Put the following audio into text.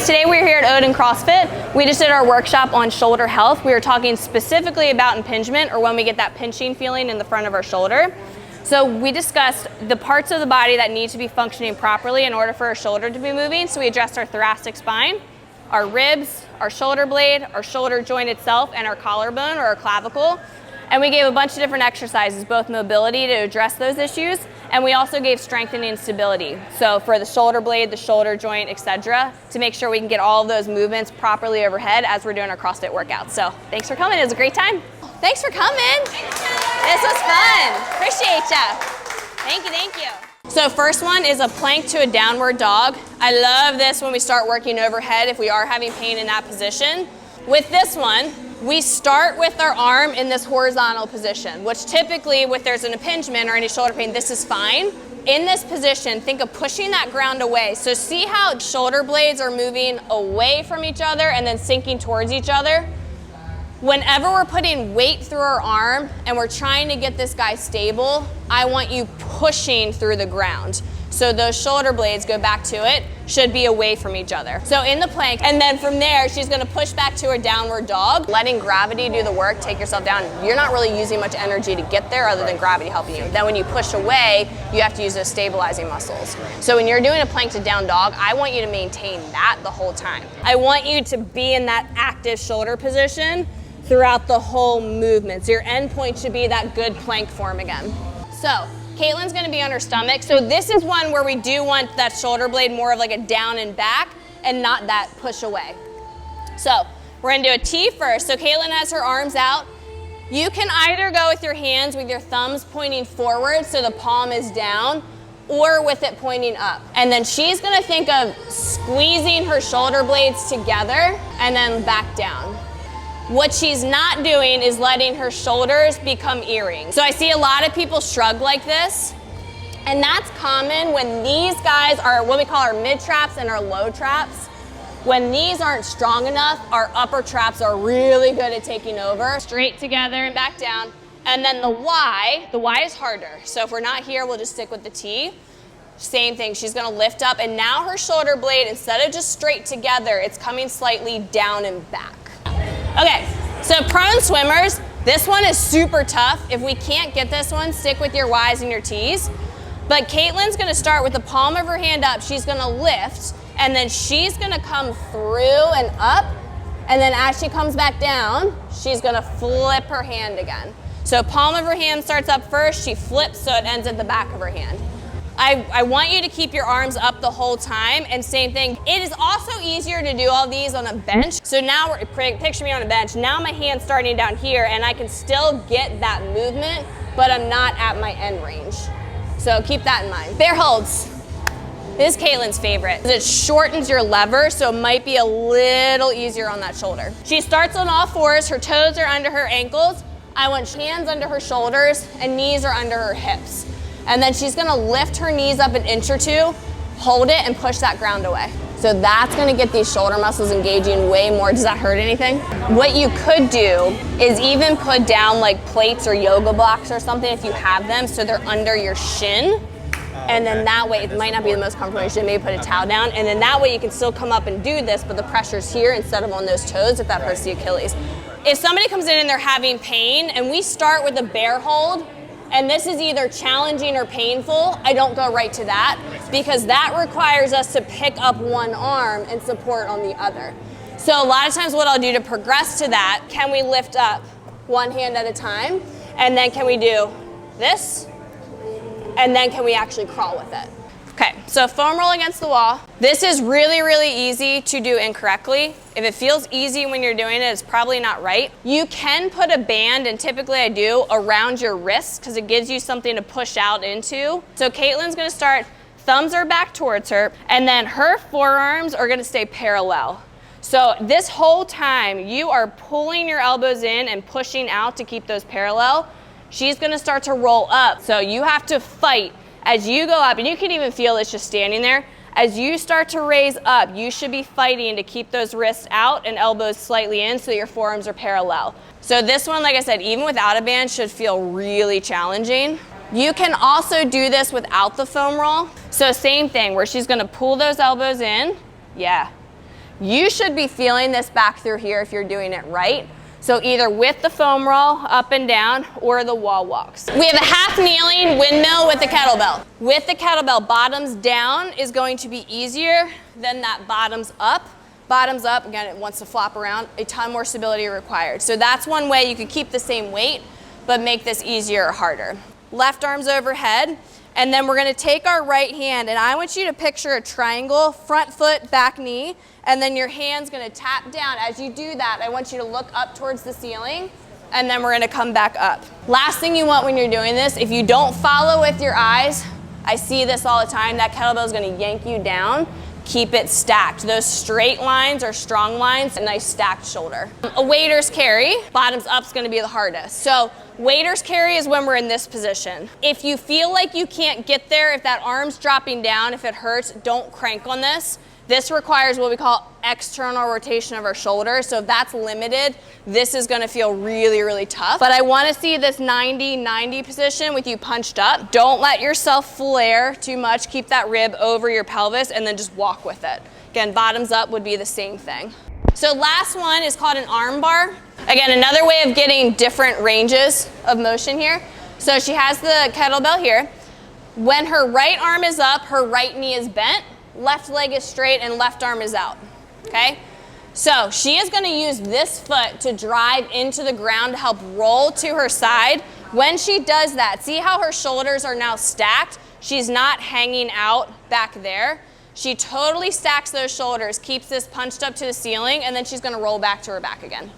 guys, today we're here at Odin CrossFit. We just did our workshop on shoulder health. We were talking specifically about impingement, or when we get that pinching feeling in the front of our shoulder. So we discussed the parts of the body that need to be functioning properly in order for our shoulder to be moving. So we addressed our thoracic spine, our ribs, our shoulder blade, our shoulder joint itself, and our collarbone or our clavicle. And we gave a bunch of different exercises, both mobility to address those issues, and we also gave strengthening and stability. So for the shoulder blade, the shoulder joint, etc., to make sure we can get all of those movements properly overhead as we're doing our CrossFit workouts. So thanks for coming. It was a great time. Thanks for coming. This was fun. Appreciate ya. Thank you, thank you. So first one is a plank to a downward dog. I love this when we start working overhead if we are having pain in that position. With this one, we start with our arm in this horizontal position, which typically, if there's an impingement or any shoulder pain, this is fine. In this position, think of pushing that ground away. So see how shoulder blades are moving away from each other and then sinking towards each other? Whenever we're putting weight through our arm and we're trying to get this guy stable, I want you pushing through the ground. So those shoulder blades, go back to it, should be away from each other. So in the plank, and then from there, she's gonna push back to her downward dog, letting gravity do the work, take yourself down. You're not really using much energy to get there other than gravity helping you. Then when you push away, you have to use those stabilizing muscles. So when you're doing a plank to down dog, I want you to maintain that the whole time. I want you to be in that active shoulder position throughout the whole movement. So your end point should be that good plank form again. So Caitlin's gonna be on her stomach. So this is one where we do want that shoulder blade more of like a down and back and not that push away. So we're gonna do a T first. So Caitlin has her arms out. You can either go with your hands with your thumbs pointing forward so the palm is down, or with it pointing up. And then she's gonna think of squeezing her shoulder blades together and then back down. What she's not doing is letting her shoulders become earrings. So I see a lot of people shrug like this, and that's common when these guys are what we call our mid traps and our low traps. When these aren't strong enough, our upper traps are really good at taking over. Straight together and back down. And then the Y is harder. So if we're not here, we'll just stick with the T. Same thing, she's gonna lift up, and now her shoulder blade, instead of just straight together, it's coming slightly down and back. Okay, so prone swimmers, this one is super tough. If we can't get this one, stick with your Ys and your Ts. But Caitlin's gonna start with the palm of her hand up, she's gonna lift, and then she's gonna come through and up, and then as she comes back down, she's gonna flip her hand again. So palm of her hand starts up first, she flips so it ends at the back of her hand. I want you to keep your arms up the whole time, and same thing. It is also easier to do all these on a bench. So now, picture me on a bench. Now my hand's starting down here, and I can still get that movement, but I'm not at my end range. So keep that in mind. Bear holds. This is Caitlin's favorite. It shortens your lever, so it might be a little easier on that shoulder. She starts on all fours, her toes are under her ankles. I want hands under her shoulders, and knees are under her hips. And then she's gonna lift her knees up an inch or two, hold it, and push that ground away. So that's gonna get these shoulder muscles engaging way more. Does that hurt anything? What you could do is even put down like plates or yoga blocks or something if you have them, so they're under your shin. And then that way, it might not be the most comfortable, you should maybe put a towel down, and then that way you can still come up and do this, but the pressure's here instead of on those toes if that hurts the Achilles. If somebody comes in and they're having pain, and we start with a bear hold, and this is either challenging or painful, I don't go right to that, because that requires us to pick up one arm and support on the other. So a lot of times what I'll do to progress to that, can we lift up one hand at a time, and then can we do this, and then can we actually crawl with it? Okay, so foam roll against the wall. This is really, really easy to do incorrectly. If it feels easy when you're doing it, it's probably not right. You can put a band, and typically I do, around your wrists because it gives you something to push out into. So Caitlin's gonna start, thumbs are back towards her, and then her forearms are gonna stay parallel. So this whole time, you are pulling your elbows in and pushing out to keep those parallel. She's gonna start to roll up. So you have to fight as you go up, and you can even feel it's just standing there. As you start to raise up, you should be fighting to keep those wrists out and elbows slightly in so your forearms are parallel. So this one, like I said, even without a band, should feel really challenging. You can also do this without the foam roll. So same thing, where she's gonna pull those elbows in. Yeah. You should be feeling this back through here if you're doing it right. So either with the foam roll up and down or the wall walks. We have a half kneeling windmill with the kettlebell. With the kettlebell, bottoms down is going to be easier than that bottoms up. Bottoms up, again, it wants to flop around, a ton more stability required. So that's one way you could keep the same weight, but make this easier or harder. Left arm's overhead, and then we're gonna take our right hand, and I want you to picture a triangle, front foot, back knee, and then your hand's gonna tap down. As you do that, I want you to look up towards the ceiling, and then we're gonna come back up. Last thing you want when you're doing this, if you don't follow with your eyes, I see this all the time, that kettlebell is gonna yank you down. Keep it stacked. Those straight lines are strong lines, a nice stacked shoulder. A waiter's carry, bottoms up's gonna be the hardest. So waiter's carry is when we're in this position. If you feel like you can't get there, if that arm's dropping down, if it hurts, don't crank on this. This requires what we call external rotation of our shoulder. So if that's limited, this is gonna feel really, really tough. But I wanna see this 90-90 position with you punched up. Don't let yourself flare too much. Keep that rib over your pelvis and then just walk with it. Again, bottoms up would be the same thing. So last one is called an arm bar. Again, another way of getting different ranges of motion here. So she has the kettlebell here. When her right arm is up, her right knee is bent. Left leg is straight and left arm is out, okay? So she is gonna use this foot to drive into the ground to help roll to her side. When she does that, see how her shoulders are now stacked? She's not hanging out back there. She totally stacks those shoulders, keeps this punched up to the ceiling, and then she's gonna roll back to her back again.